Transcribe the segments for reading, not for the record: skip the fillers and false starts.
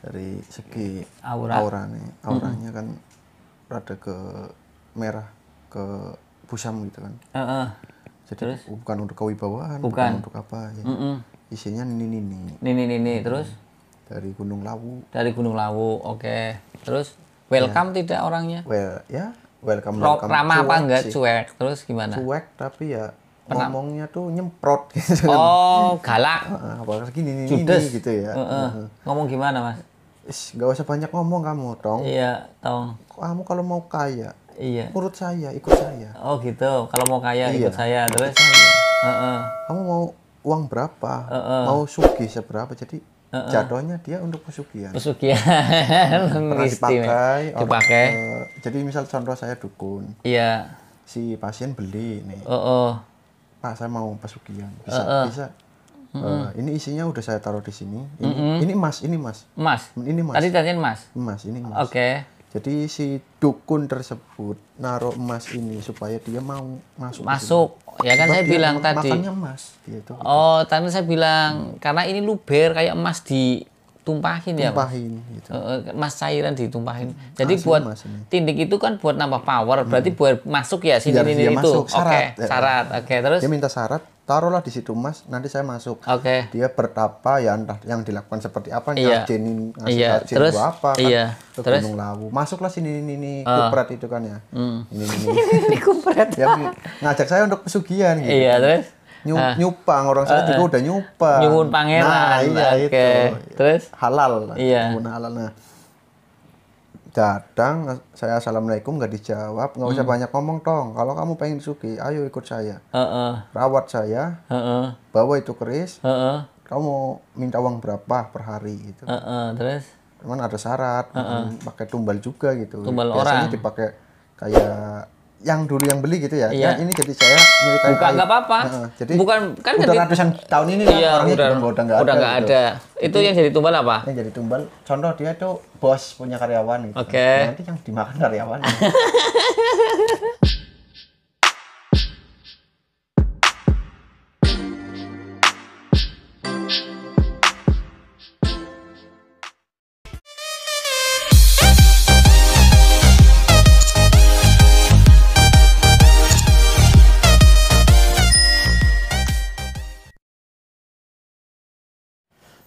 dari segi Aura. auranya kan rada ke merah, ke busam gitu kan. Jadi bukan untuk kewibawaan, bukan untuk apa ya. Isinya Nini terus dari Gunung Lawu. Dari Gunung Lawu, oke. Terus welcome tidak orangnya? Welcome. Ramah apa enggak? Cuek. Terus gimana? Cuek tapi ya ngomongnya tuh nyemprot gitu kan. Oh, galak. Apalagi ini gitu ya. Ngomong gimana, Mas? Nggak usah banyak ngomong kamu, Tong. Iya, Tong. Kamu kalau mau kaya, ikut saya. Oh gitu. Kalau mau kaya ikut saya. Terus kamu mau uang berapa? Mau sugih seberapa? Jadi jatuhnya dia untuk pesugihan. Pernah dipakai. Jadi misal contoh saya dukun. Iya. Si pasien beli nih. Pak, saya mau pesugihan. Bisa. Ini isinya udah saya taruh di sini. Ini emas. Tadi tadinya emas. Ini emas. Oke. Jadi si dukun tersebut naruh emas ini supaya dia mau masuk. Ya kan saya bilang tadi. Makannya emas gitu. Oh, tadi saya bilang karena ini luber kayak emas ditumpahin ya. Gitu. Emas cairan ditumpahin. Jadi buat tindik itu kan buat nambah power. Berarti buat masuk ya sini ini itu. Syarat. Oke, terus dia minta syarat, taruhlah di situ Mas, nanti saya masuk. Oke. Dia bertapa ya entah yang dilakukan seperti apa, ngasih terus apa ke terus? Gunung Lawu. Masuklah sini kupret itu kan ya. Ini kupret. Ya, ngajak saya untuk pesugihan gitu. Iya, terus nyupang orang sana juga udah nyupang. Nyuwun pangeran. Itu. Terus halal. Iya. Halal. Nah, datang saya assalamualaikum nggak dijawab, nggak usah banyak ngomong Tong, kalau kamu pengen sugih ayo ikut saya, rawat saya, bawa itu keris, kamu mau minta uang berapa per hari gitu. Terus cuman ada syarat, pakai tumbal juga gitu, tumbal biasanya orang dipakai kayak yang dulu yang beli gitu ya. Iya. Ini jadi saya nyeritain bukan nggak apa-apa. Jadi bukan kan udah ratusan tahun ini orangnya udah nggak ada. Itu yang jadi tumbal apa? Yang jadi tumbal, contoh dia tuh bos punya karyawan gitu. Nanti yang dimakan karyawan.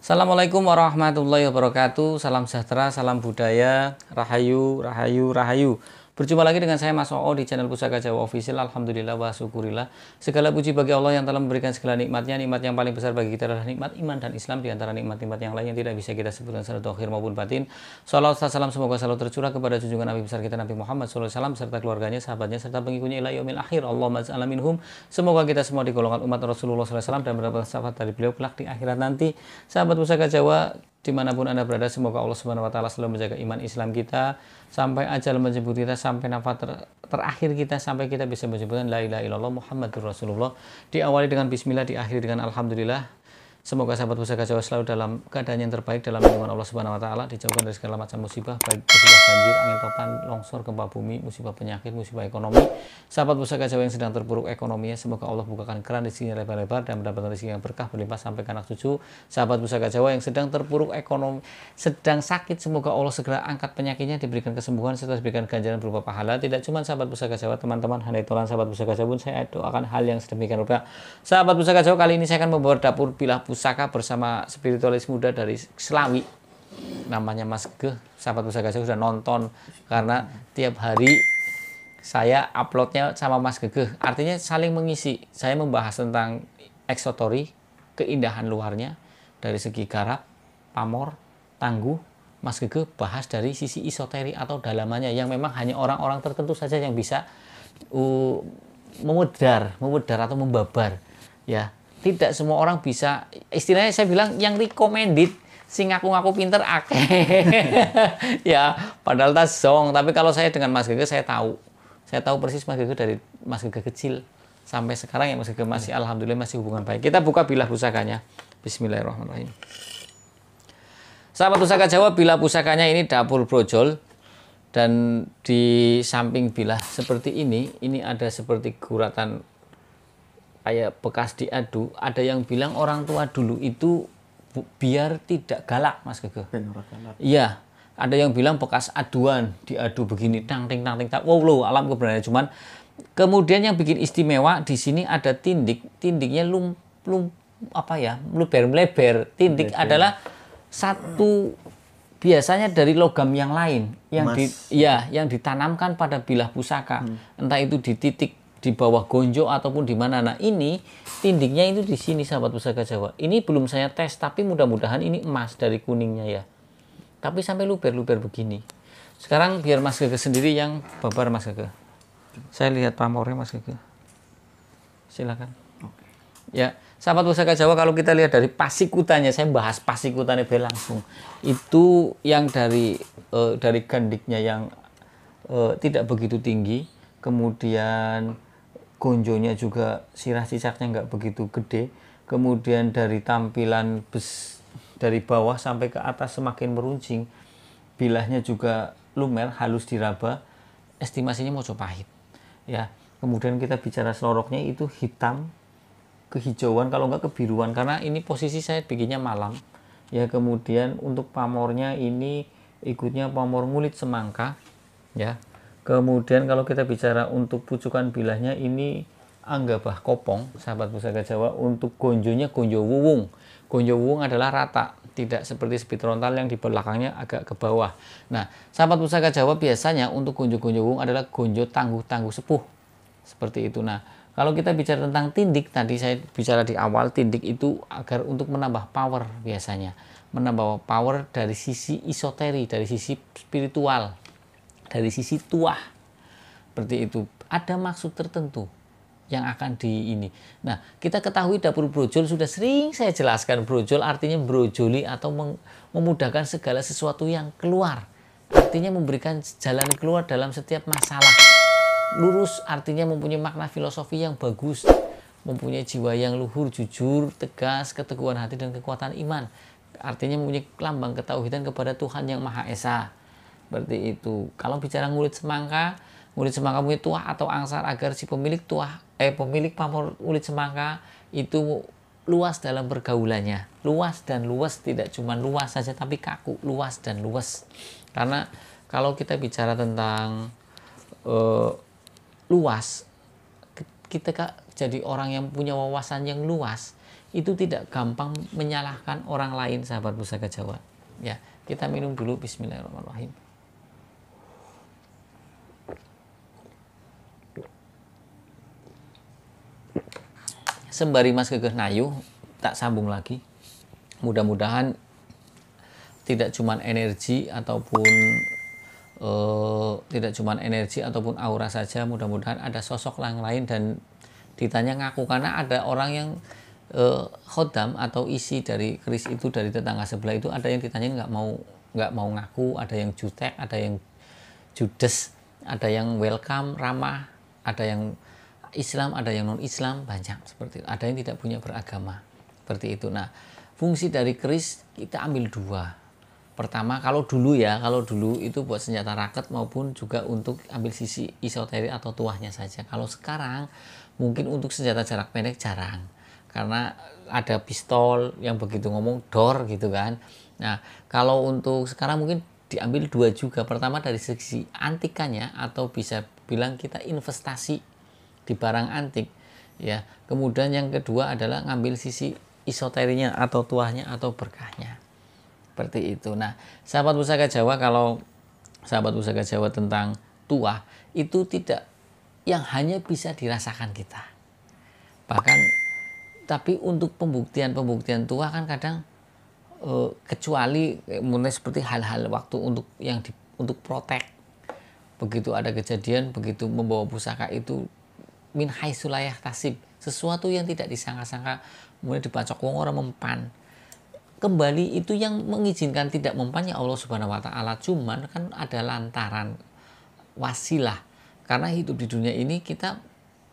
Assalamualaikum warahmatullahi wabarakatuh. Salam sejahtera, salam budaya, rahayu, rahayu, rahayu. Berjumpa lagi dengan saya Mas Oo di channel Pusaka Jawa Official. Alhamdulillah wa syukurillah. Segala puji bagi Allah yang telah memberikan segala nikmatnya. Nikmat yang paling besar bagi kita adalah nikmat iman dan Islam. Di antara nikmat-nikmat yang lain yang tidak bisa kita sebutkan secara dohir maupun batin. Salawat salam semoga selalu tercurah kepada junjungan Nabi besar kita Nabi Muhammad SAW serta keluarganya, sahabatnya, serta pengikutnya ila yaumil akhir. Allahumma ja'alna minhum. Semoga kita semua di golongan umat Rasulullah SAW dan mendapat syafaat dari beliau kelak di akhirat nanti. Sahabat Pusaka Jawa dimanapun Anda berada, semoga Allah Subhanahu wa Ta'ala selalu menjaga iman Islam kita sampai ajal menjemput kita, sampai nafas terakhir kita, sampai kita bisa menyebutkan la ilaha illallah Muhammadur Rasulullah. Diawali dengan bismillah, diakhiri dengan alhamdulillah. Semoga sahabat Pusaka Jawa selalu dalam keadaan yang terbaik dalam lindungan Allah Subhanahu wa Ta'ala, dijauhkan dari segala macam musibah, baik musibah banjir, angin topan, longsor, gempa bumi, musibah penyakit, musibah ekonomi. Sahabat Pusaka Jawa yang sedang terpuruk ekonominya, semoga Allah bukakan keran rezekinya lebar-lebar dan mendapatkan rezeki yang berkah berlimpah sampai ke anak cucu. Sahabat Pusaka Jawa yang sedang terpuruk ekonomi, sedang sakit, semoga Allah segera angkat penyakitnya, diberikan kesembuhan serta diberikan ganjaran berupa pahala. Tidak cuma sahabat Pusaka Jawa, teman-teman, handai tolan sahabat Pusaka Jawa pun saya doakan hal yang sedemikian rupa. Sahabat Pusaka Jawa, kali ini saya akan membawa dapur bilah pusaka bersama spiritualis muda dari Selawi, namanya Mas Gegeh. Sahabat Pusaka Jawa sudah nonton karena tiap hari saya uploadnya sama Mas Gegeh, artinya saling mengisi. Saya membahas tentang eksotori, keindahan luarnya dari segi garap, pamor, tangguh. Mas Gegeh bahas dari sisi esoteri atau dalamannya yang memang hanya orang-orang tertentu saja yang bisa memudar atau membabar ya. Tidak semua orang bisa, istilahnya saya bilang yang recommended sing ngaku-ngaku pinter akeh. Ya, padahal tas zong. Tapi kalau saya dengan Mas Gegeh saya tahu persis Mas Gegeh dari Mas Gegeh kecil sampai sekarang ya Mas Gegeh masih alhamdulillah masih hubungan baik. Kita buka bilah pusakanya. Bismillahirrahmanirrahim. Sahabat Pusaka Jawa, bilah pusakanya ini dapur brojol, dan di samping bilah seperti ini ada seperti guratan kayak bekas diadu. Ada yang bilang orang tua dulu itu biar tidak galak, Mas Gege. Iya, ada yang bilang bekas aduan, diadu begini, tang ting, wow lo, alam kebenaran. Cuman kemudian yang bikin istimewa di sini ada tindik, tindiknya melebar. Tindik adalah satu biasanya dari logam yang lain yang ditanamkan pada bilah pusaka, entah itu di titik di bawah gonjo ataupun di mana. Nah, ini tindiknya itu di sini, sahabat pusaka Jawa. Ini belum saya tes, tapi mudah-mudahan ini emas dari kuningnya ya. Tapi sampai luber-luber begini. Sekarang biar Mas Gege sendiri yang babar, Mas Gege. Saya lihat pamornya, Mas Gege. Silakan. Oke. Ya, sahabat pusaka Jawa, kalau kita lihat dari pasikutannya, saya bahas pasikutannya langsung. Itu yang dari gandiknya yang tidak begitu tinggi, kemudian gonjonya juga sirah cicaknya nggak begitu gede, kemudian dari tampilan dari bawah sampai ke atas semakin meruncing, bilahnya juga lumer, halus diraba, estimasinya Mojopahit ya. Kemudian kita bicara seloroknya itu hitam kehijauan, kalau nggak kebiruan, karena ini posisi saya bikinnya malam ya. Kemudian untuk pamornya ini ikutnya pamor ngulit semangka ya. Kemudian kalau kita bicara untuk pucukan bilahnya ini anggabah kopong, sahabat pusaka Jawa. Untuk gonjonya gonjo wuwung. Gonjo wuwung adalah rata, tidak seperti speed frontal yang di belakangnya agak ke bawah. Nah, sahabat pusaka Jawa, biasanya untuk gonjo-gonjo wuwung adalah gonjo tangguh-tangguh sepuh. Seperti itu. Nah, kalau kita bicara tentang tindik, tadi saya bicara di awal, tindik itu agar untuk menambah power biasanya. Menambah power dari sisi isoteri, dari sisi spiritual, dari sisi tuah. Seperti itu. Ada maksud tertentu yang akan di ini. Nah, kita ketahui dapur brojol sudah sering saya jelaskan. Brojol artinya brojoli atau memudahkan segala sesuatu yang keluar. Artinya memberikan jalan keluar dalam setiap masalah. Lurus artinya mempunyai makna filosofi yang bagus. Mempunyai jiwa yang luhur, jujur, tegas, keteguhan hati dan kekuatan iman. Artinya mempunyai lambang ketauhidan kepada Tuhan yang Maha Esa. Seperti itu. Kalau bicara ngulit semangka punya tuah atau angsar agar si pemilik pamor ngulit semangka itu luas dalam pergaulannya. Luas dan luas, tidak cuma luas saja tapi kaku, luas dan luas. Karena kalau kita bicara tentang luas, kita jadi orang yang punya wawasan yang luas, itu tidak gampang menyalahkan orang lain, sahabat pusaka Jawa. Ya, kita minum dulu. Bismillahirrahmanirrahim. Sembari Mas Gege nayu, tak sambung lagi. Mudah-mudahan tidak cuma energi ataupun aura saja, mudah-mudahan ada sosok yang lain. Dan ditanya ngaku, karena ada orang yang khodam atau isi dari keris itu dari tetangga sebelah itu, ada yang ditanya nggak mau ngaku, ada yang jutek, ada yang judes, ada yang welcome ramah, ada yang Islam, ada yang non Islam, banyak seperti itu. Ada yang tidak punya beragama seperti itu. Nah, fungsi dari keris kita ambil dua. Pertama, kalau dulu itu buat senjata raket maupun juga untuk ambil sisi isoteri atau tuahnya saja. Kalau sekarang mungkin untuk senjata jarak pendek jarang, karena ada pistol yang begitu ngomong dor gitu kan. Nah, kalau untuk sekarang mungkin diambil dua juga. Pertama dari sisi antikannya, atau bisa bilang kita investasi di barang antik ya. Kemudian yang kedua adalah ngambil sisi isoterinya atau tuahnya atau berkahnya. Seperti itu. Nah, sahabat pusaka Jawa, kalau sahabat pusaka Jawa tentang tuah itu tidak yang hanya bisa dirasakan kita. Bahkan tapi untuk pembuktian tuah kan kadang kecuali mulai seperti hal-hal waktu untuk protek. Begitu ada kejadian, begitu membawa pusaka itu min haitsulayah tasib, sesuatu yang tidak disangka-sangka, mulai dibacok wong ora mempan. Kembali itu yang mengizinkan tidak mempannya Allah Subhanahu wa taala, cuman kan ada lantaran wasilah. Karena hidup di dunia ini kita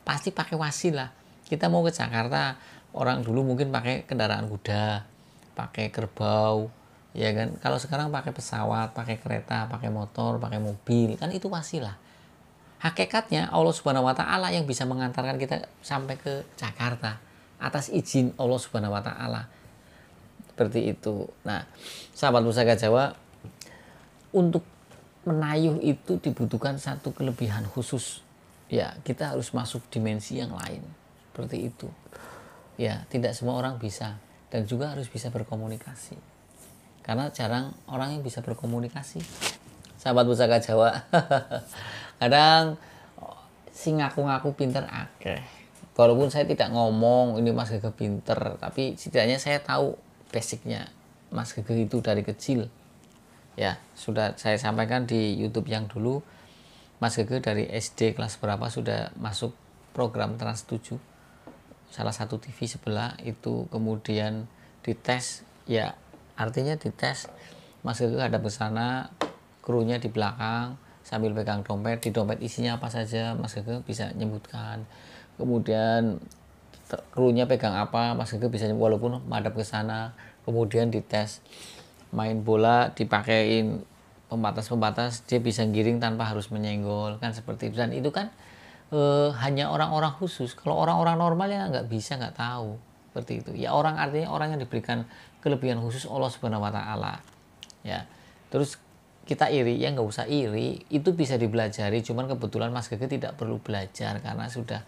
pasti pakai wasilah. Kita mau ke Jakarta, orang dulu mungkin pakai kendaraan kuda, pakai kerbau, ya kan. Kalau sekarang pakai pesawat, pakai kereta, pakai motor, pakai mobil, kan itu wasilah. Hakikatnya Allah Subhanahu wa taala yang bisa mengantarkan kita sampai ke Jakarta atas izin Allah Subhanahu wa taala. seperti itu. Nah, sahabat Pusaka Jawa, untuk menayuh itu dibutuhkan satu kelebihan khusus. Ya, kita harus masuk dimensi yang lain. Seperti itu. Ya, tidak semua orang bisa, dan juga harus bisa berkomunikasi. Karena jarang orang yang bisa berkomunikasi. Sahabat Pusaka Jawa. Kadang sing ngaku-ngaku pinter akeh. Walaupun saya tidak ngomong ini Mas Gege pinter, tapi setidaknya saya tahu basicnya Mas Gege itu dari kecil. Ya, sudah saya sampaikan di YouTube yang dulu, Mas Gege dari SD kelas berapa sudah masuk program Trans 7, salah satu TV sebelah itu, kemudian dites, ya artinya dites, Mas Gege hadap ke sana, krunya di belakang sambil pegang dompet, di dompet isinya apa saja Mas Gege bisa nyebutkan. Kemudian krunya pegang apa Mas Gege bisa, walaupun madhap ke sana. Kemudian dites main bola, dipakein pembatas-pembatas, dia bisa giring tanpa harus menyenggol, kan seperti itu. Dan itu kan hanya orang-orang khusus. Kalau orang-orang normal ya nggak bisa, nggak tahu seperti itu. Ya orang, artinya orang yang diberikan kelebihan khusus Allah Subhanahu Wa Taala. Ya, terus kita iri, ya nggak usah iri, itu bisa dipelajari. Cuman kebetulan Mas Gege tidak perlu belajar karena sudah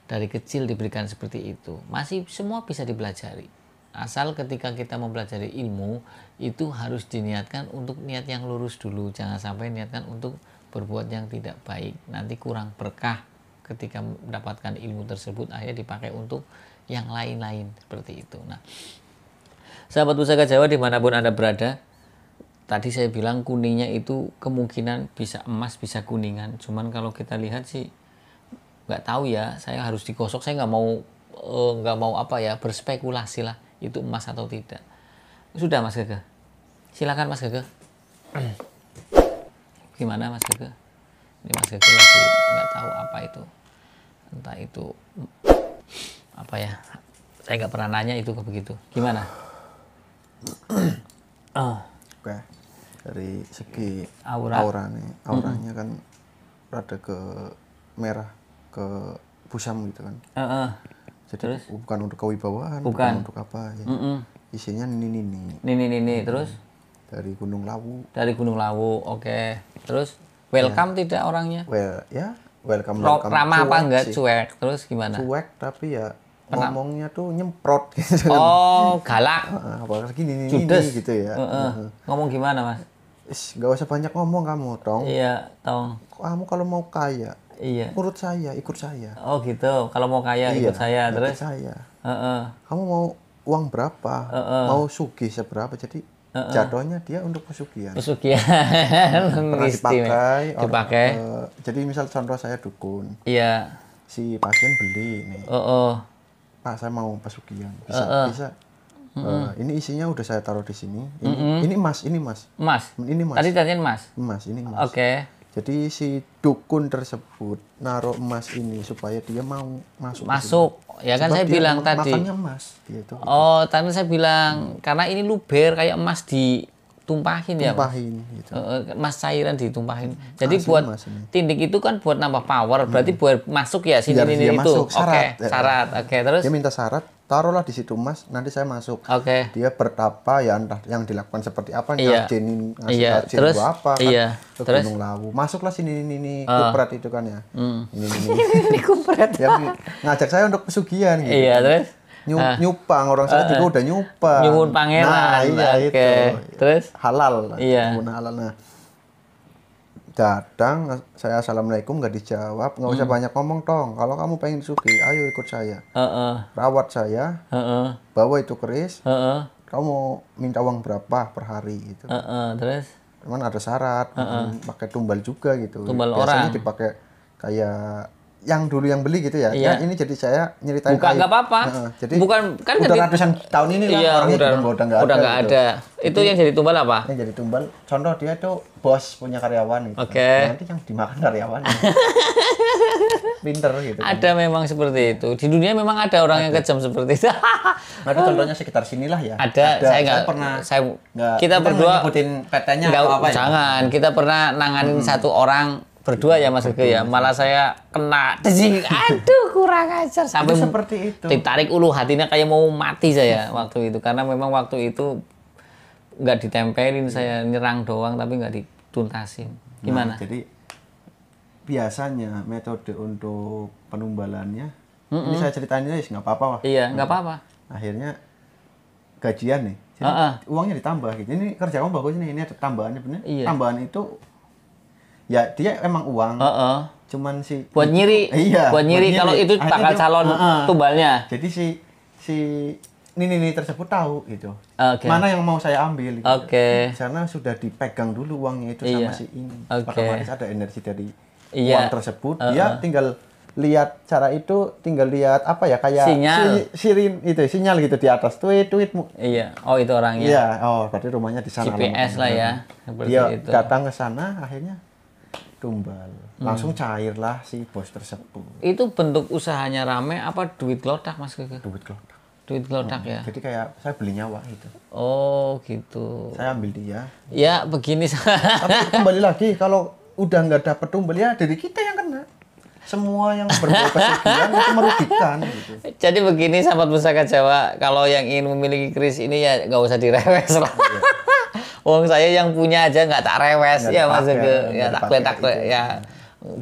dari kecil diberikan seperti itu. Masih semua bisa dipelajari. Asal ketika kita mempelajari ilmu itu harus diniatkan untuk niat yang lurus dulu. Jangan sampai niatkan untuk berbuat yang tidak baik. Nanti kurang berkah ketika mendapatkan ilmu tersebut, akhirnya dipakai untuk yang lain-lain seperti itu. Nah, sahabat Pusaka Jawa dimanapun Anda berada, tadi saya bilang kuningnya itu kemungkinan bisa emas, bisa kuningan. Cuman kalau kita lihat sih nggak tahu ya, saya harus digosok. Saya nggak mau apa ya, berspekulasi lah itu emas atau tidak. Sudah Mas Gege, silakan Mas Gege. Gimana Mas Gege? Ini Mas Gege lagi nggak tahu apa itu, entah itu apa ya, saya nggak pernah nanya itu begitu. Gimana? Oke, dari segi auranya kan rada ke merah, ke pusam gitu kan. Jadi terus? Bukan untuk kewibawaan, bukan untuk apa ya. Isinya nini. Terus dari Gunung Lawu. Dari Gunung Lawu, oke. Terus welcome ya. Tidak orangnya? Welcome. Ramah apa enggak sih. Cuek? Terus gimana? Cuek tapi ya ngomongnya tuh nyemprot gitu. Oh, galak. Apalagi Judes gitu ya. Ngomong gimana Mas? Nggak usah banyak ngomong kamu, Tong. Iya, Tong. Kamu kalau mau kaya, iya, ikut saya. Oh gitu, kalau mau kaya ikut saya. Terus? Ikut saya. Kamu mau uang berapa? Mau sugih seberapa? Jadi jatuhnya dia untuk pesugihan. Pernah dipakai. Jadi misal contoh saya dukun. Iya. Si pasien beli nih. Pak, saya mau pesugihan. Bisa. Ini isinya udah saya taruh di sini. Ini emas. Ini emas. Tadi tadinya emas. Ini emas. Oke. Jadi si dukun tersebut naruh emas ini supaya dia mau masuk. Ya kan saya bilang tadi. Makannya emas. Gitu. Oh, tadi saya bilang karena ini luber kayak emas ditumpahin ya. Gitu. Emas cairan ditumpahin. Jadi buat tindik itu kan buat nambah power. Berarti buat masuk ya sini ini itu. Syarat. Oke, terus dia minta syarat, taruhlah di situ emas, nanti saya masuk. Oke. Dia bertapa ya, entah yang dilakukan seperti apa, ngasih terus apa kan, ke terus Gunung Lawu. Masuklah sini kupret itu kan ya. Ini kupret. Ya, ngajak saya untuk pesugihan gitu. Iya, terus nyupang, orang sana juga udah nyupang. Nyuwun pangeran. Nah, iya itu. Terus halal. Iya. Halal. Nah, datang saya assalamualaikum nggak dijawab, nggak usah banyak ngomong Tong, kalau kamu pengen sugih ayo ikut saya, rawat saya, bawa itu keris, kamu mau minta uang berapa per hari gitu. Terus cuman ada syarat, pakai tumbal juga gitu, tumbal biasanya orang dipakai kayak yang dulu yang beli gitu ya. Iya. Nah, ini jadi saya nyeritain bukan nggak apa-apa. Jadi bukan kan udah ratusan tahun ini lah, iya, orangnya udah nggak ada. Itu yang jadi tumbal apa? Yang jadi tumbal, contoh dia tuh bos punya karyawan gitu. Nanti yang dimakan karyawan. Pinter gitu. Ada memang seperti itu. Di dunia memang ada orang yang kejam seperti itu. Ada contohnya sekitar sinilah ya. Ada. Saya nggak pernah. Kita berdua nyebutin PT-nya nggak apa ya? Jangan. Kita pernah nanganin satu orang berdua ya Mas Gege ya. Malah saya kena desing. Aduh, kurang ajar sampai itu seperti itu. Ditarik ulu hatinya kayak mau mati saya waktu itu karena memang waktu itu nggak ditempelin, saya nyerang doang tapi nggak dituntasin. Gimana? Nah, jadi biasanya metode untuk penumbalannya ini saya ceritain aja nggak apa-apa lah. Iya, nggak apa-apa. Akhirnya gajian nih. Jadi uangnya ditambah gitu. Ini kerja kamu bagus nih, ini ada tambahannya bener. Iya. Tambahan itu ya dia emang uang. Cuman si buat nyiri. Iya. Buat nyiri kalau itu bakal calon tumbalnya. Jadi si ini tersebut tahu gitu. Mana yang mau saya ambil gitu. Karena sudah dipegang dulu uangnya itu sama si ini. Otomatis ada energi dari uang tersebut. Dia tinggal lihat cara itu, tinggal lihat apa ya kayak sinyal itu sinyal gitu di atas tweetmu. Iya. Oh itu orangnya. Iya. Oh berarti rumahnya di sana. GPS lah ya. Dia itu. Datang ke sana akhirnya tumbal. Langsung cair lah si bos tersebut. Itu bentuk usahanya rame apa duit gelodak Mas Gege? Duit gelodak. Duit gelodak ya. Jadi kayak saya beli nyawa gitu. Oh gitu. Saya ambil dia. Ya begini. Tapi kembali lagi kalau udah nggak dapet tumbal ya dari kita yang kena. Semua yang berbau pesugihan itu merugikan gitu. Jadi begini sahabat Pusaka Jawa, kalau yang ingin memiliki keris ini ya nggak usah direwes lah. Wong saya yang punya aja nggak tak rewes ya Mas Gege. Ya takle ya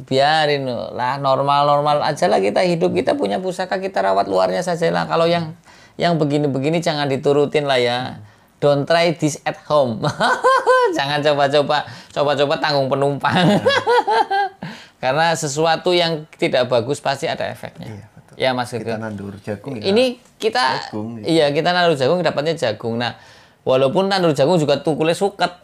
biarin lah, normal aja lah kita hidup, kita punya pusaka kita rawat luarnya saja lah. Kalau yang begini-begini jangan diturutin lah ya. Don't try this at home. Jangan coba-coba tanggung penumpang. Karena sesuatu yang tidak bagus pasti ada efeknya. Iya, betul. Ya Mas Gege. Kita nandur jagung. Ini kita jagung, gitu. Iya kita nandur jagung dapatnya jagung. Nah walaupun nandur jagung juga tukulnya suket.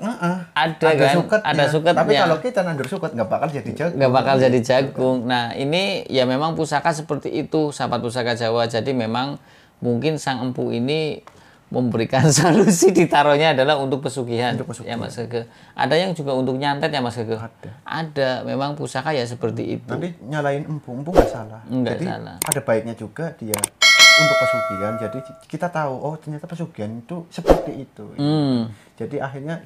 Ada kan? Suketnya. Ada suketnya. Tapi kalau kita nandur suket nggak bakal jadi jagung. Nggak bakal jadi jagung. Nah ini ya memang pusaka seperti itu sahabat Pusaka Jawa. Jadi memang mungkin sang empu ini memberikan solusi, ditaruhnya adalah untuk pesugihan. Ya Mas Gege. Ada yang juga untuk nyantet ya Mas Gege. Ada. Memang pusaka ya seperti itu. Nanti nyalain empu nggak salah. Jadi salah. Ada baiknya juga dia untuk pesugihan. Jadi kita tahu oh ternyata pesugihan itu seperti itu. Jadi akhirnya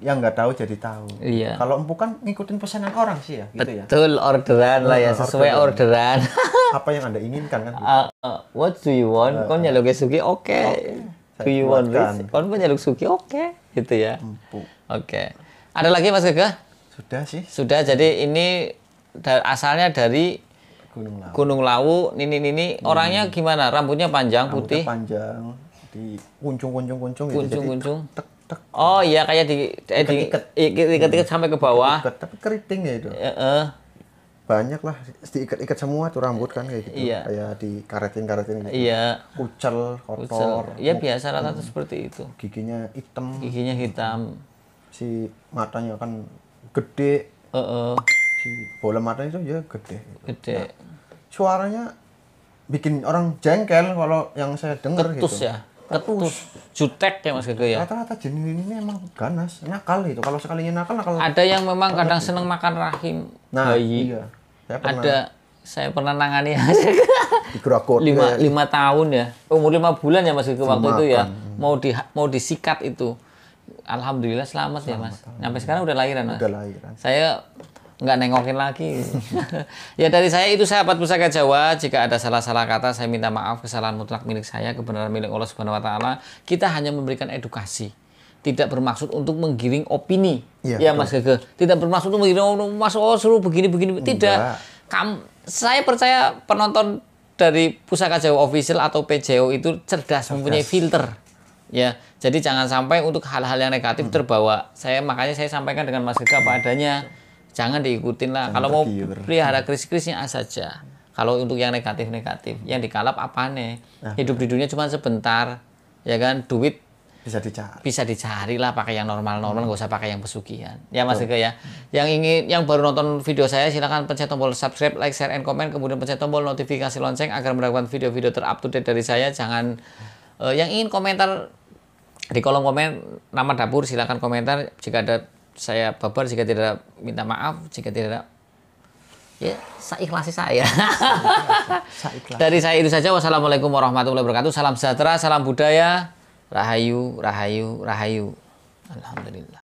yang nggak tahu jadi tahu. Iya. Kalau empu kan ngikutin pesanan orang sih ya. Gitu betul ya? Orderan lah ya, sesuai orderan. Apa yang Anda inginkan kan? What do you want? Kon nyaluk sugi oke. Do you want this? Kon nyaluk sugi oke. Gitu ya. Empu. Oke. Ada lagi Mas Gege? Sudah sih. Sudah. Jadi ini asalnya dari Gunung Lawu. Nini orangnya gimana? Rambutnya panjang putih. Panjang. Di kuncung. Kuncung. Oh iya kayak diikat sampai ke bawah. Tapi keriting ya itu. Banyak lah diikat semua tuh rambut kan kayak gitu. Iya. Kayak dikaretin gitu. Iya. Kucel, kotor. Iya biasa rata-rata seperti itu. Giginya hitam. Si matanya kan gede. Si bola matanya itu ya gede. Nah, suaranya bikin orang jengkel kalau yang saya dengar gitu. Ketus. Jutek ya Mas Gege ya. Rata-rata jenis ini emang ganas, nakal itu. Kalau sekalinya nakal. Ada yang memang kadang seneng makan rahim bayi. Iya. Saya pernah nangani digerak-gerak 5 tahun ya. Umur 5 bulan ya Mas Gege waktu itu ya. Mau disikat itu. Alhamdulillah selamat ya Mas. Sampai sekarang udah lahiran Mas. Udah lahiran. Saya nggak nengokin lagi. Ya dari saya itu sahabat Pusaka Jawa. Jika ada salah-salah kata saya minta maaf. Kesalahan mutlak milik saya, kebenaran milik Allah Subhanahu Wa Taala. Kita hanya memberikan edukasi, tidak bermaksud untuk menggiring opini. Ya Mas Gege. Tidak bermaksud untuk menggiring Mas suruh begini. Tidak. Saya percaya penonton dari Pusaka Jawa Official atau PJO itu cerdas. Mempunyai filter. Ya, jadi jangan sampai untuk hal-hal yang negatif terbawa. Makanya saya sampaikan dengan Mas Gege apa adanya. Jangan diikutin lah. Kalau mau pelihara keris-kerisnya saja. Kalau untuk yang negatif, yang dikalap apa nih? Hidup di dunia cuma sebentar, ya kan? Duit bisa dicari lah pakai yang normal, nggak usah pakai yang pesugihan. Ya Mas Gege ya. Yang baru nonton video saya silakan pencet tombol subscribe, like, share, and comment, kemudian pencet tombol notifikasi lonceng agar mendapatkan video-video terup to date dari saya. Jangan yang ingin komentar di kolom komen nama dapur silakan komentar. Jika ada saya babar, jika tidak minta maaf, jika tidak ya seikhlasnya saya. Dari saya itu saja. Wassalamualaikum warahmatullahi wabarakatuh. Salam sejahtera, salam budaya. Rahayu. Alhamdulillah.